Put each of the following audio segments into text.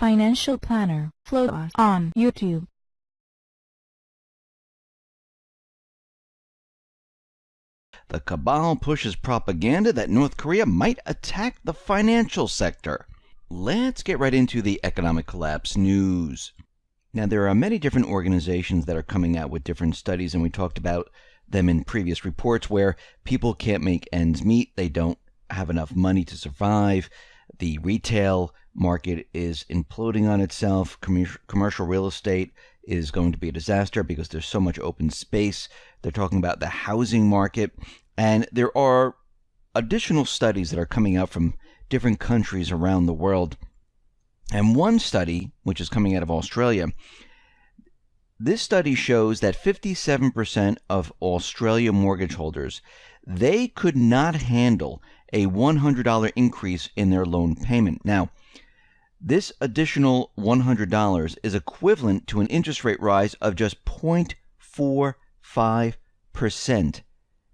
Financial Planner. Follow us on YouTube. The Cabal pushes propaganda that North Korea might attack the financial sector. Let's get right into the economic collapse news. Now, there are many different organizations that are coming out with different studies, and we talked about them in previous reports, where people can't make ends meet. They don't have enough money to survive. The retail market is imploding on itself. Commercial real estate is going to be a disaster because there's so much open space. They're talking about the housing market. And there are additional studies that are coming out from different countries around the world. And one study, which is coming out of Australia, this study shows that 57% of Australia mortgage holders, they could not handle a $100 increase in their loan payment. Now, this additional $100 is equivalent to an interest rate rise of just 0.45%.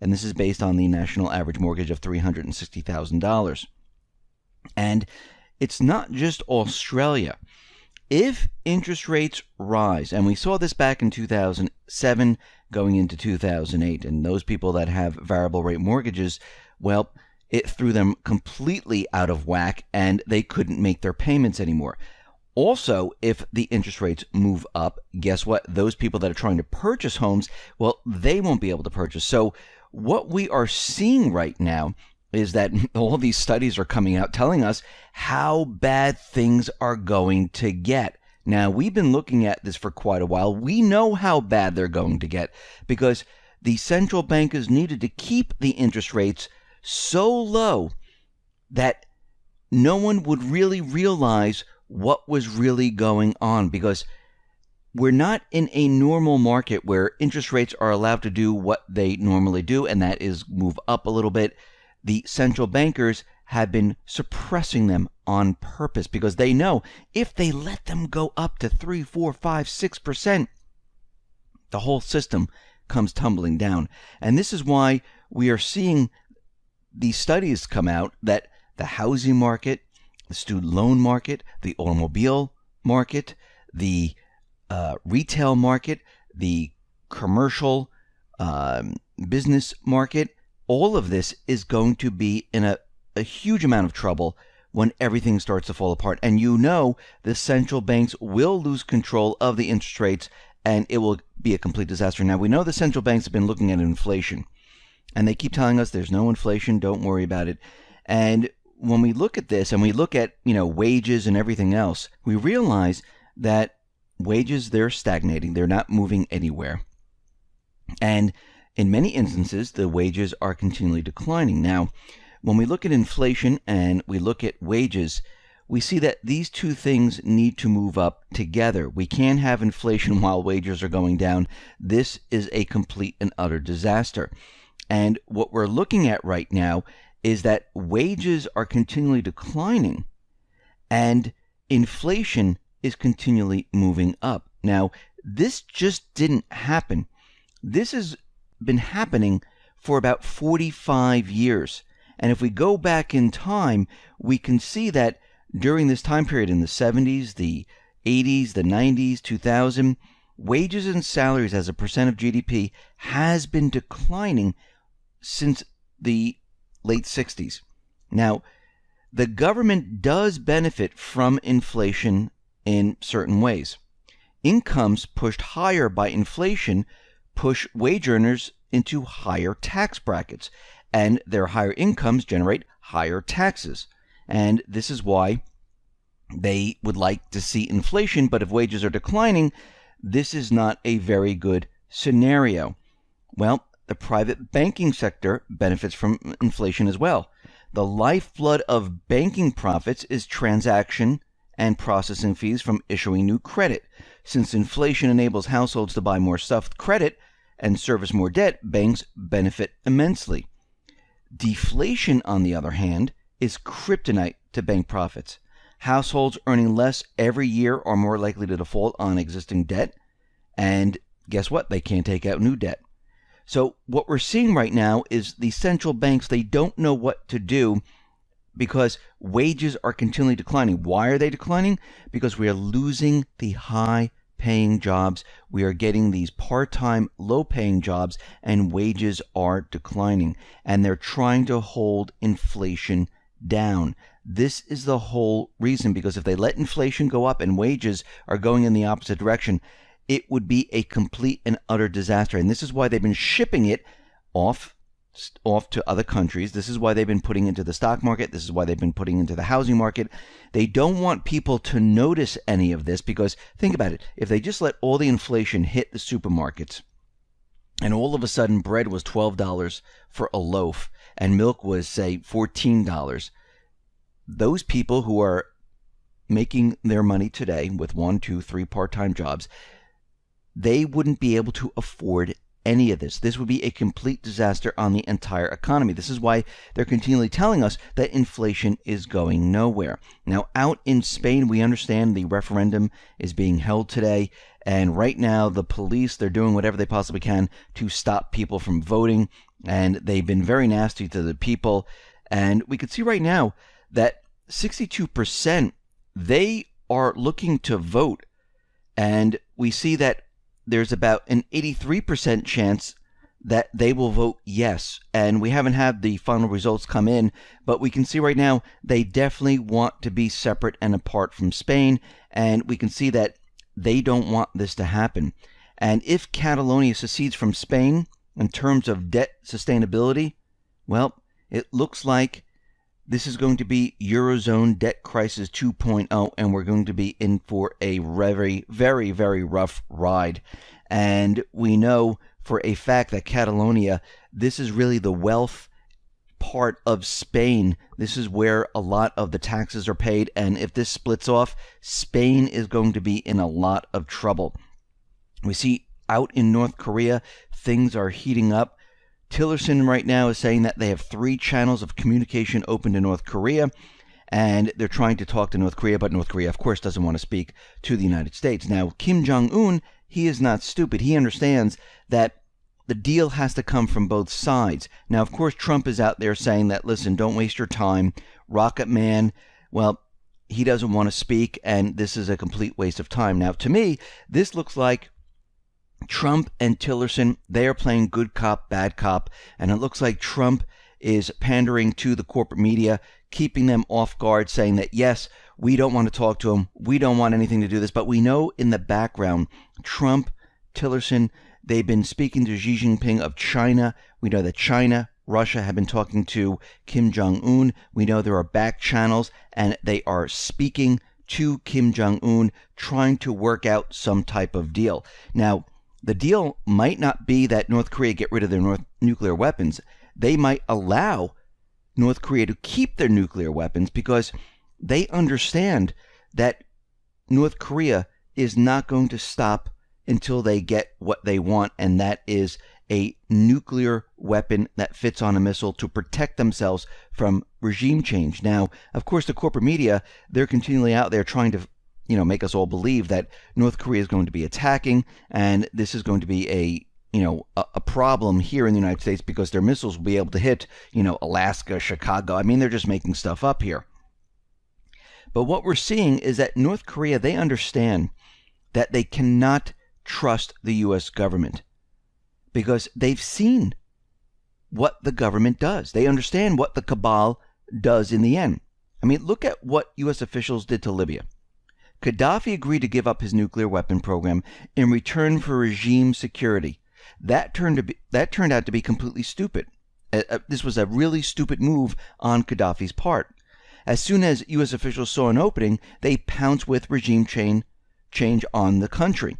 And this is based on the national average mortgage of $360,000. And it's not just Australia. If interest rates rise, and we saw this back in 2007 going into 2008, and those people that have variable rate mortgages, well, it threw them completely out of whack and they couldn't make their payments anymore. Also, if the interest rates move up, guess what? Those people that are trying to purchase homes, well, they won't be able to purchase. So what we are seeing right now is that all these studies are coming out telling us how bad things are going to get. Now, we've been looking at this for quite a while. We know how bad they're going to get because the central bankers needed to keep the interest rates so low that no one would really realize what was really going on, because we're not in a normal market where interest rates are allowed to do what they normally do, and that is move up a little bit. The central bankers have been suppressing them on purpose because they know if they let them go up to 3, 4, 5, 6%, the whole system comes tumbling down. And this is why we are seeing these studies come out that the housing market, the student loan market, the automobile market, the retail market, the commercial business market, all of this is going to be in a huge amount of trouble when everything starts to fall apart. And you know the central banks will lose control of the interest rates and it will be a complete disaster. Now, we know the central banks have been looking at inflation and they keep telling us there's no inflation, don't worry about it. And when we look at this and we look at, wages and everything else, we realize that wages, they're stagnating. They're not moving anywhere. And in many instances, the wages are continually declining. Now, when we look at inflation and we look at wages, we see that these two things need to move up together. We can't have inflation while wages are going down. This is a complete and utter disaster. And what we're looking at right now is that wages are continually declining and inflation is continually moving up. Now, this just didn't happen. This has been happening for about 45 years. And if we go back in time, we can see that during this time period in the 70s, the 80s, the 90s, 2000, wages and salaries as a percent of GDP has been declining since the late 60s. Now, the government does benefit from inflation in certain ways. Incomes pushed higher by inflation push wage earners into higher tax brackets, and their higher incomes generate higher taxes. And this is why they would like to see inflation, but if wages are declining, this is not a very good scenario. Well, the private banking sector benefits from inflation as well. The lifeblood of banking profits is transaction and processing fees from issuing new credit. Since inflation enables households to buy more stuff with credit and service more debt, banks benefit immensely. Deflation, on the other hand, is kryptonite to bank profits. Households earning less every year are more likely to default on existing debt, and guess what? They can't take out new debt. So what we're seeing right now is the central banks, they don't know what to do because wages are continually declining. Why are they declining? Because we are losing the high-paying jobs. We are getting these part-time, low-paying jobs, and wages are declining. And they're trying to hold inflation down. This is the whole reason, because if they let inflation go up and wages are going in the opposite direction, it would be a complete and utter disaster. And this is why they've been shipping it off to other countries. This is why they've been putting into the stock market. This is why they've been putting into the housing market. They don't want people to notice any of this, because think about it. If they just let all the inflation hit the supermarkets and all of a sudden bread was $12 for a loaf and milk was, say, $14, those people who are making their money today with 1, 2, 3 part-time jobs, they wouldn't be able to afford any of this. This would be a complete disaster on the entire economy. This is why they're continually telling us that inflation is going nowhere. Now, out in Spain, we understand the referendum is being held today, and right now the police, they're doing whatever they possibly can to stop people from voting, and they've been very nasty to the people. And we can see right now that 62%, they are looking to vote, and we see that there's about an 83% chance that they will vote yes. And we haven't had the final results come in, but we can see right now they definitely want to be separate and apart from Spain, and we can see that they don't want this to happen. And if Catalonia secedes from Spain in terms of debt sustainability, well, it looks like this is going to be Eurozone debt crisis 2.0, and we're going to be in for a very, very, very rough ride. And we know for a fact that Catalonia, this is really the wealth part of Spain. This is where a lot of the taxes are paid, and if this splits off, Spain is going to be in a lot of trouble. We see out in North Korea, things are heating up. Tillerson right now is saying that they have 3 channels of communication open to North Korea, and they're trying to talk to North Korea, but North Korea, of course, doesn't want to speak to the United States. Now, Kim Jong-un, he is not stupid. He understands that the deal has to come from both sides. Now, of course, Trump is out there saying that, listen, don't waste your time. Rocket Man, well, he doesn't want to speak, and this is a complete waste of time. Now, to me, this looks like Trump and Tillerson, they are playing good cop, bad cop, and it looks like Trump is pandering to the corporate media, keeping them off guard, saying that, yes, we don't want to talk to him, we don't want anything to do this, but we know in the background, Trump, Tillerson, they've been speaking to Xi Jinping of China. We know that China, Russia have been talking to Kim Jong-un. We know there are back channels, and they are speaking to Kim Jong-un, trying to work out some type of deal. Now, the deal might not be that North Korea get rid of their nuclear weapons. They might allow North Korea to keep their nuclear weapons, because they understand that North Korea is not going to stop until they get what they want, and that is a nuclear weapon that fits on a missile to protect themselves from regime change. Now, of course, the corporate media, they're continually out there trying to make us all believe that North Korea is going to be attacking, and this is going to be a problem here in the United States because their missiles will be able to hit, Alaska, Chicago. I mean, they're just making stuff up here. But what we're seeing is that North Korea, they understand that they cannot trust the U.S. government because they've seen what the government does. They understand what the Cabal does in the end. I mean, look at what U.S. officials did to Libya. Gaddafi agreed to give up his nuclear weapon program in return for regime security. That turned out to be completely stupid. This was a really stupid move on Gaddafi's part. As soon as U.S. officials saw an opening, they pounced with regime change on the country.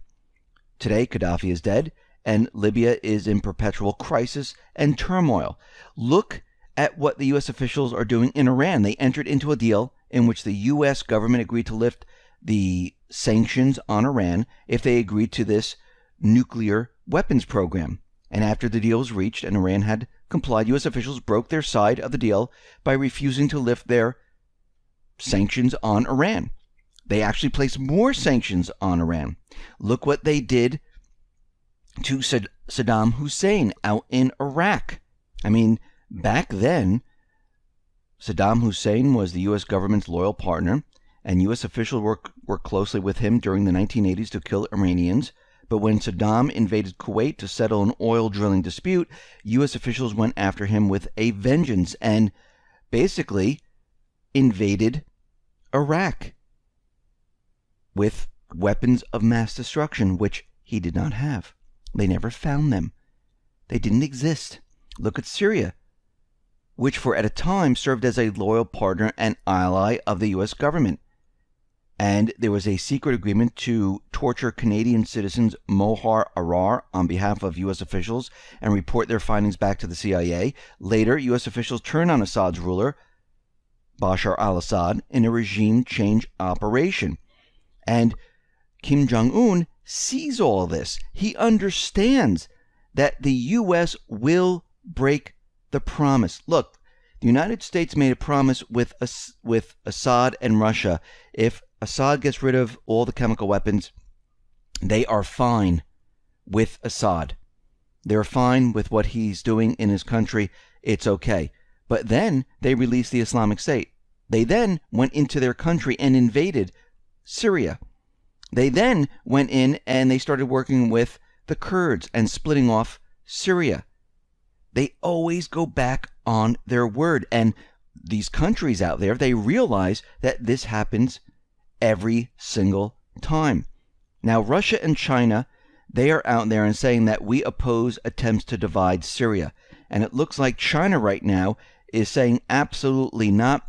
Today, Gaddafi is dead, and Libya is in perpetual crisis and turmoil. Look at what the U.S. officials are doing in Iran. They entered into a deal in which the U.S. government agreed to lift the sanctions on Iran if they agreed to this nuclear weapons program. And after the deal was reached and Iran had complied, U.S. officials broke their side of the deal by refusing to lift their sanctions on Iran. They actually placed more sanctions on Iran. Look what they did to Saddam Hussein out in Iraq. I mean, back then, Saddam Hussein was the U.S. government's loyal partner, and U.S. officials worked closely with him during the 1980s to kill Iranians. But when Saddam invaded Kuwait to settle an oil drilling dispute, U.S. officials went after him with a vengeance and basically invaded Iraq with weapons of mass destruction, which he did not have. They never found them. They didn't exist. Look at Syria, which for at a time served as a loyal partner and ally of the U.S. government. And there was a secret agreement to torture Canadian citizens Mohar Arar on behalf of U.S. officials and report their findings back to the CIA. Later, U.S. officials turned on Assad's ruler, Bashar al-Assad, in a regime change operation. And Kim Jong-un sees all this. He understands that the U.S. will break the promise. Look, the United States made a promise with Assad and Russia. If Assad gets rid of all the chemical weapons, they are fine with Assad. They're fine with what he's doing in his country. It's okay. But then they released the Islamic State. They then went into their country and invaded Syria. They then went in and they started working with the Kurds and splitting off Syria. They always go back on their word. And these countries out there, they realize that this happens every single time. Now, Russia and China, they are out there and saying that we oppose attempts to divide Syria. And it looks like China right now is saying absolutely not.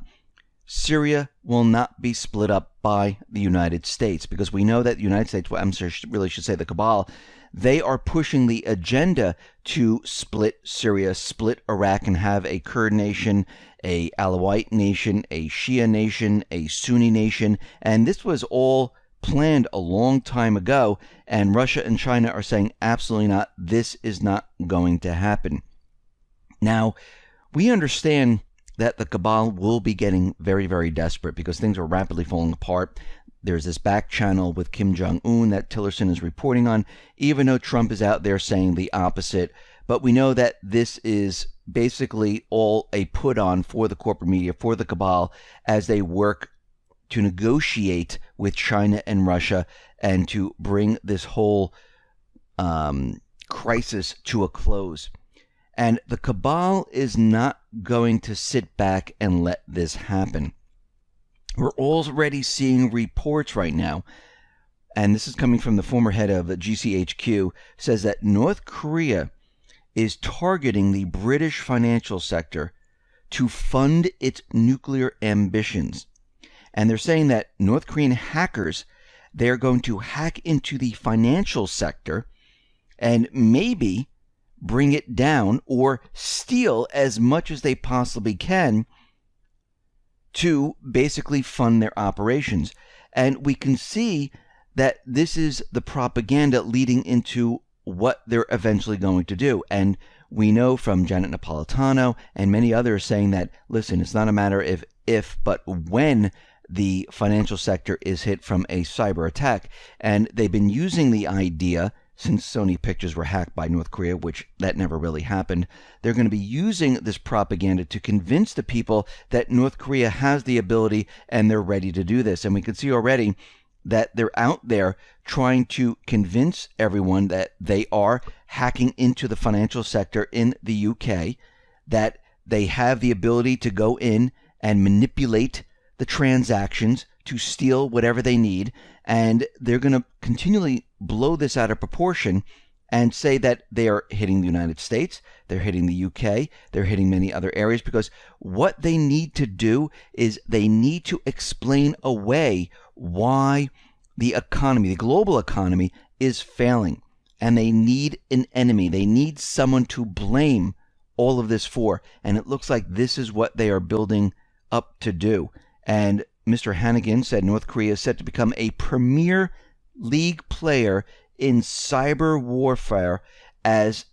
Syria will not be split up by the United States, because we know that the United States, well, really should say the Cabal, they are pushing the agenda to split Syria, split Iraq, and have a Kurd nation, a Alawite nation, a Shia nation, a Sunni nation. And this was all planned a long time ago, and Russia and China are saying absolutely not. This is not going to happen. Now, we understand that the Cabal will be getting very, very desperate because things are rapidly falling apart. There's this back channel with Kim Jong-un that Tillerson is reporting on, even though Trump is out there saying the opposite. But we know that this is basically all a put on for the corporate media, for the Cabal, as they work to negotiate with China and Russia and to bring this whole crisis to a close. And the Cabal is not going to sit back and let this happen. We're already seeing reports right now, and this is coming from the former head of GCHQ, says that North Korea is targeting the British financial sector to fund its nuclear ambitions. And they're saying that North Korean hackers, they're going to hack into the financial sector and maybe bring it down or steal as much as they possibly can to basically fund their operations. And we can see that this is the propaganda leading into what they're eventually going to do. And we know from Janet Napolitano and many others saying that, listen, it's not a matter of if, but when the financial sector is hit from a cyber attack. And they've been using the idea, since Sony Pictures were hacked by North Korea, which that never really happened, they're going to be using this propaganda to convince the people that North Korea has the ability and they're ready to do this. And we can see already that they're out there trying to convince everyone that they are hacking into the financial sector in the UK, that they have the ability to go in and manipulate the transactions to steal whatever they need, and they're going to continually blow this out of proportion and say that they are hitting the United States, they're hitting the UK, they're hitting many other areas, because what they need to do is they need to explain away why the economy, the global economy, is failing. And they need an enemy. They need someone to blame all of this for. And it looks like this is what they are building up to do. And Mr. Hannigan said North Korea is set to become a Premier League player in cyber warfare as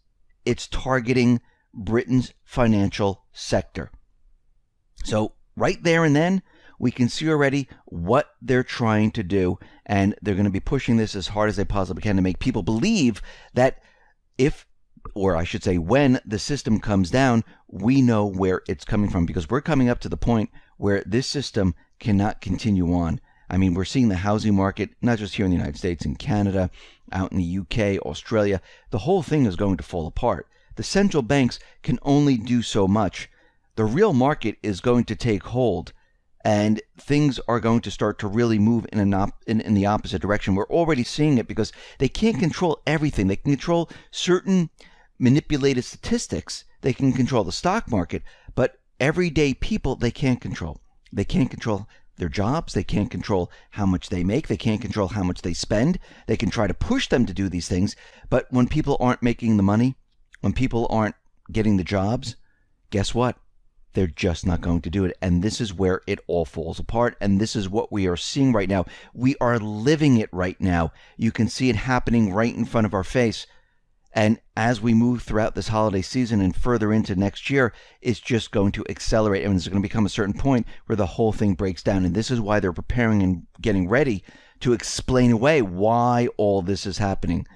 it's targeting Britain's financial sector. So right there and then, we can see already what they're trying to do, and they're going to be pushing this as hard as they possibly can to make people believe that if or I should say, when the system comes down, we know where it's coming from, because we're coming up to the point where this system cannot continue on. I mean, we're seeing the housing market, not just here in the United States, in Canada, out in the UK, Australia. The whole thing is going to fall apart. The central banks can only do so much. The real market is going to take hold, and things are going to start to really move in the opposite direction. We're already seeing it because they can't control everything. They can control certain manipulated statistics. They can control the stock market, but everyday people they can't control. They can't control their jobs. They can't control how much they make. They can't control how much they spend. They can try to push them to do these things, but when people aren't making the money, when people aren't getting the jobs, guess what? They're just not going to do it. And this is where it all falls apart. And this is what we are seeing right now. We are living it right now. You can see it happening right in front of our face. And as we move throughout this holiday season and further into next year, it's just going to accelerate. And there's going to become a certain point where the whole thing breaks down. And this is why they're preparing and getting ready to explain away why all this is happening.